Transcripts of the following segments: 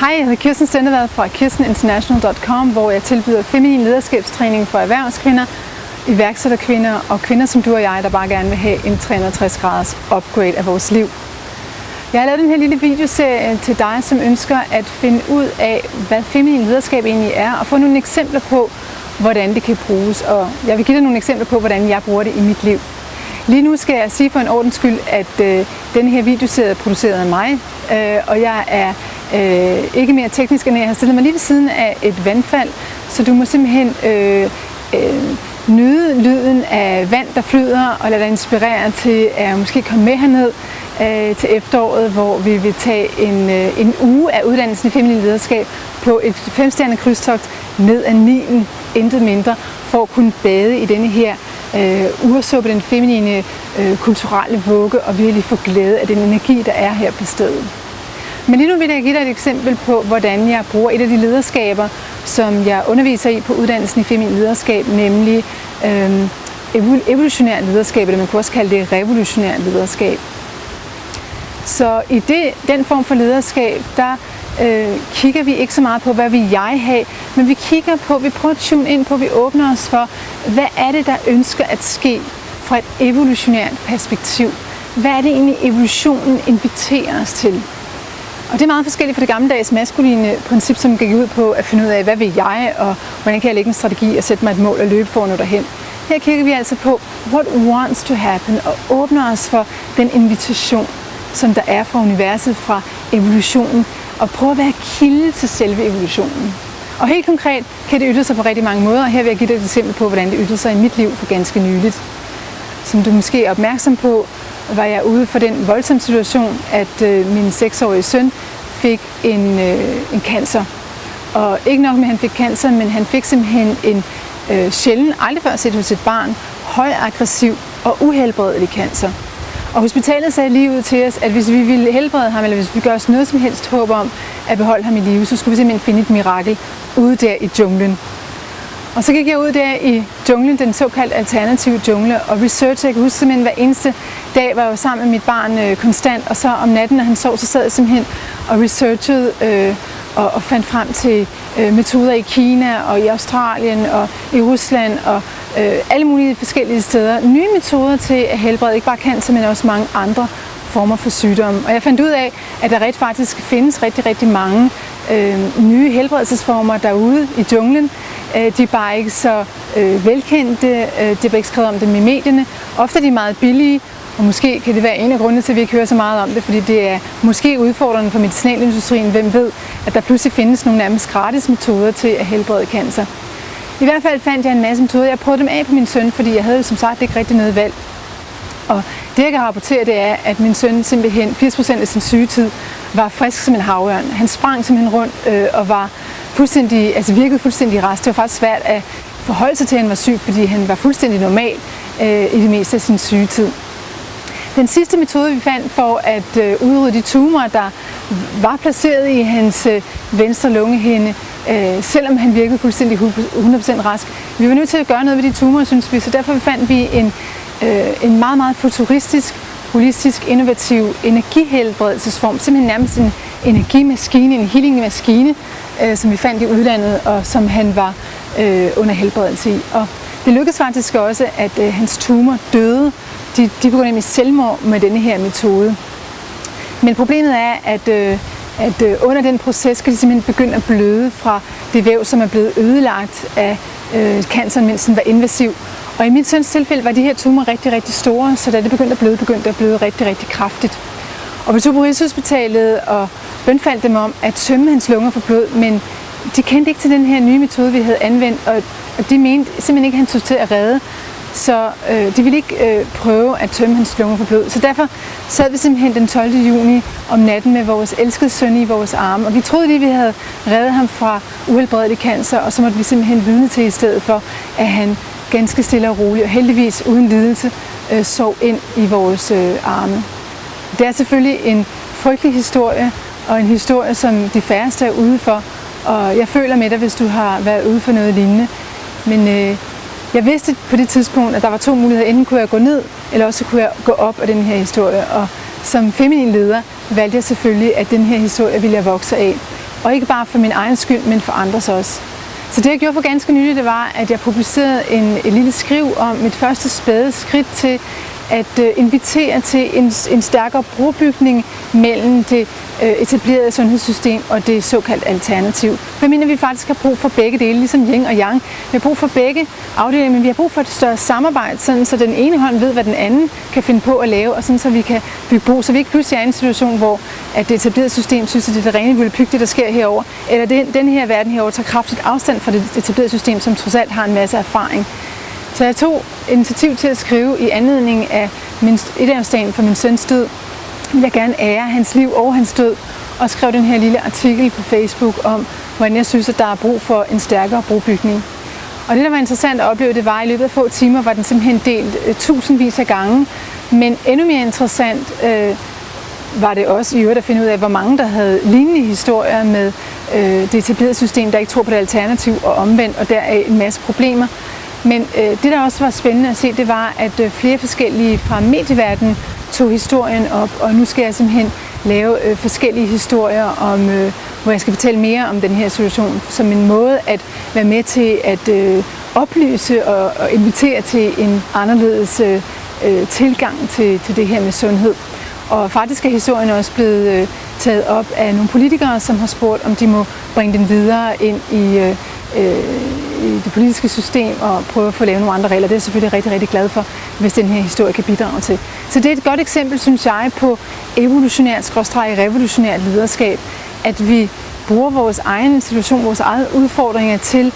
Hej, jeg hedder Kirsten fra kirsteninternational.com, hvor jeg tilbyder feminin lederskabstræning for erhvervskvinder, iværksætterkvinder og kvinder som du og jeg, der bare gerne vil have en 360 graders upgrade af vores liv. Jeg har lavet den her lille videoserie til dig, som ønsker at finde ud af, hvad feminin lederskab egentlig er, og få nogle eksempler på, hvordan det kan bruges. Og jeg vil give dig nogle eksempler på, hvordan jeg bruger det i mit liv. Lige nu skal jeg sige for en ordens skyld, at denne her videoserie er produceret af mig, og jeg er ikke mere teknisk end jeg har stillet mig lige ved siden af et vandfald, så du må simpelthen nyde lyden af vand, der flyder, og lade dig inspirere til at måske komme med herned til efteråret, hvor vi vil tage en uge af uddannelsen i feminin lederskab på et 5-stjernet krydstogt ned ad Nilen, intet mindre, for at kunne bade i denne her ursuppe, den feminine kulturelle vugge, og virkelig få glæde af den energi, der er her på stedet. Men lige nu vil jeg give dig et eksempel på, hvordan jeg bruger et af de lederskaber, som jeg underviser i på uddannelsen i feminin lederskab, nemlig evolutionært lederskab, eller man kunne også kalde det revolutionært lederskab. Så i den form for lederskab, der kigger vi ikke så meget på, hvad vil jeg have, men vi kigger på, vi prøver at tune ind på, vi åbner os for, hvad er det, der ønsker at ske fra et evolutionært perspektiv. Hvad er det egentlig, evolutionen inviterer os til? Og det er meget forskelligt fra det gammeldags maskuline princip, som gik ud på at finde ud af, hvad vil jeg, og hvordan kan jeg lægge en strategi og sætte mig et mål og løbe for at nå derhen. Her kigger vi altså på, what wants to happen, og åbner os for den invitation, som der er fra universet, fra evolutionen, og prøve at være kilde til selve evolutionen. Og helt konkret kan det ytre sig på rigtig mange måder, og her vil jeg give dig et eksempel på, hvordan det ytrede sig i mit liv for ganske nyligt. Som du måske er opmærksom på, var jeg ude for den voldsomme situation, at min 6-årige søn fik en cancer. Og ikke nok med, at han fik cancer, men han fik simpelthen en sjælden, aldrig før set hos et barn, højaggressiv og uhelbredelig cancer. Og hospitalet sagde lige ud til os, at hvis vi ville helbrede ham, eller hvis vi gør os noget som helst håb om at beholde ham i live, så skulle vi simpelthen finde et mirakel ude der i junglen. Og så gik jeg ud der i junglen, den såkaldt alternative jungle, og researchede. Jeg kan huske simpelthen, hver eneste dag var jeg jo sammen med mit barn konstant, og så om natten, når han sov, så sad jeg simpelthen og researchede og fandt frem til metoder i Kina og i Australien og i Rusland og alle mulige forskellige steder. Nye metoder til at helbrede ikke bare cancer, men også mange andre former for sygdomme. Og jeg fandt ud af, at der rent faktisk findes rigtig, rigtig mange nye helbredelsesformer derude i junglen. De er bare ikke så velkendte, det er ikke skrevet om dem i medierne. Ofte er de meget billige, og måske kan det være en af grundene til, at vi ikke hører så meget om det, fordi det er måske udfordrende for medicinalindustrien. Hvem ved, at der pludselig findes nogle nærmest gratis metoder til at helbrede cancer. I hvert fald fandt jeg en masse metoder. Jeg prøvede dem af på min søn, fordi jeg havde som sagt ikke rigtig noget valg. Og det jeg kan rapportere, det er, at min søn simpelthen 80% af sin sygetid var frisk som en havørn. Han sprang simpelthen rundt og var fuldstændig, altså virkede fuldstændig rask. Det var faktisk svært at forholde sig til, at han var syg, fordi han var fuldstændig normal i det meste af sin sygetid. Den sidste metode, vi fandt for at udrydde de tumorer, der var placeret i hans venstre lungehinde, selvom han virkede fuldstændig 100% rask. Vi var nødt til at gøre noget ved de tumorer, synes vi, så derfor fandt vi en meget, meget futuristisk, holistisk, innovativ energihelbredelsesform, simpelthen nærmest en energimaskine, en healingmaskine, som vi fandt i udlandet, og som han var under helbredelse i. Og det lykkedes faktisk også, at hans tumor døde. De begyndte nemlig selvmord med denne her metode. Men problemet er, at under den proces skal de simpelthen begynde at bløde fra det væv, som er blevet ødelagt af canceren, mens den var invasiv. Og i mit søns tilfælde var de her tumorer rigtig, rigtig store, så da det begyndte at bløde rigtig, rigtig kraftigt. Og vi tog på Rigshospitalet og bønfaldt dem om at tømme hans lunger for blod, men de kendte ikke til den her nye metode, vi havde anvendt, og de mente simpelthen ikke, at han tog til at redde. Så de ville ikke prøve at tømme hans lunger for blod. Så derfor sad vi simpelthen den 12. juni om natten med vores elskede søn i vores arme. Og vi troede lige, vi havde reddet ham fra uhelbredelig cancer, og så måtte vi simpelthen vidne til i stedet for, at han ganske stille og roligt og heldigvis uden lidelse sov ind i vores arme. Det er selvfølgelig en frygtelig historie, og en historie, som de færreste er ude for. Og jeg føler med dig, hvis du har været ude for noget lignende. Men jeg vidste på det tidspunkt, at der var 2 muligheder. Enten kunne jeg gå ned, eller også kunne jeg gå op af den her historie. Og som feminin leder valgte jeg selvfølgelig, at den her historie ville jeg vokse af. Og ikke bare for min egen skyld, men for andres også. Så det jeg gjorde for ganske nylig, det var, at jeg publicerede et lille skriv om mit første spæde skridt til at invitere til en stærkere brobygning mellem det etablerede sundhedssystem og det såkaldt alternativ. For jeg mener, vi faktisk har brug for begge dele, ligesom yin og yang. Vi har brug for begge afdelinger, men vi har brug for et større samarbejde, sådan så den ene hånd ved, hvad den anden kan finde på at lave, og sådan så vi kan bygge bro, så vi ikke pludselig er i en situation, hvor at det etablerede system synes, at det er det rene volapyk, det der sker herover, eller den her verden herover tager kraftigt afstand fra det etablerede system, som trods alt har en masse erfaring. Så jeg tog initiativ til at skrive i anledning af etårsdagen for min søns død. Jeg vil gerne ære hans liv og hans død, og skrev den her lille artikel på Facebook om, hvordan jeg synes, at der er brug for en stærkere brobygning. Og det, der var interessant at opleve, det var, at i løbet af få timer var den simpelthen delt tusindvis af gange. Men endnu mere interessant var det også i øvrigt at finde ud af, hvor mange der havde lignende historier med det etablerede system, der ikke tror på det alternativ og omvendt, og der er en masse problemer. Men det, der også var spændende at se, det var, at flere forskellige fra medieverdenen tog historien op, og nu skal jeg simpelthen lave forskellige historier, hvor jeg skal fortælle mere om den her situation, som en måde at være med til at oplyse og invitere til en anderledes tilgang til det her med sundhed. Og faktisk er historien også blevet taget op af nogle politikere, som har spurgt, om de må bringe den videre ind i det politiske system og prøve at få lavet nogle andre regler. Det er jeg selvfølgelig rigtig, rigtig glad for, hvis den her historie kan bidrage til. Så det er et godt eksempel, synes jeg, på evolutionært/revolutionært lederskab, at vi bruger vores egen situation, vores egne udfordringer til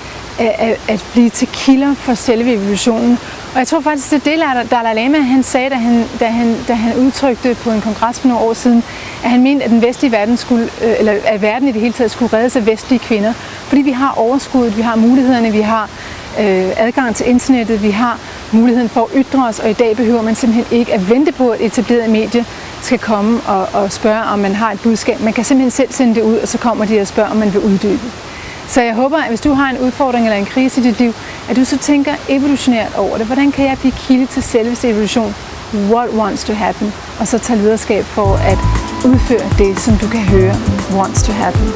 at blive til kilder for selve evolutionen. Og jeg tror faktisk, det er det, Dalai Lama han sagde, da han udtrykte på en kongres for nogle år siden, at han mente, at den vestlige verden at verden i det hele taget skulle reddes af vestlige kvinder. Fordi vi har overskuddet, vi har mulighederne, vi har adgang til internettet, vi har muligheden for at ytre os, og i dag behøver man simpelthen ikke at vente på, at etableret medie skal komme og spørge, om man har et budskab. Man kan simpelthen selv sende det ud, og så kommer de og spørger, om man vil uddybe. Så jeg håber, at hvis du har en udfordring eller en krise i dit liv, at du så tænker evolutionært over det. Hvordan kan jeg blive kilde til selveste evolution? What wants to happen? Og så tage lederskab for at udføre det, som du kan høre wants to happen.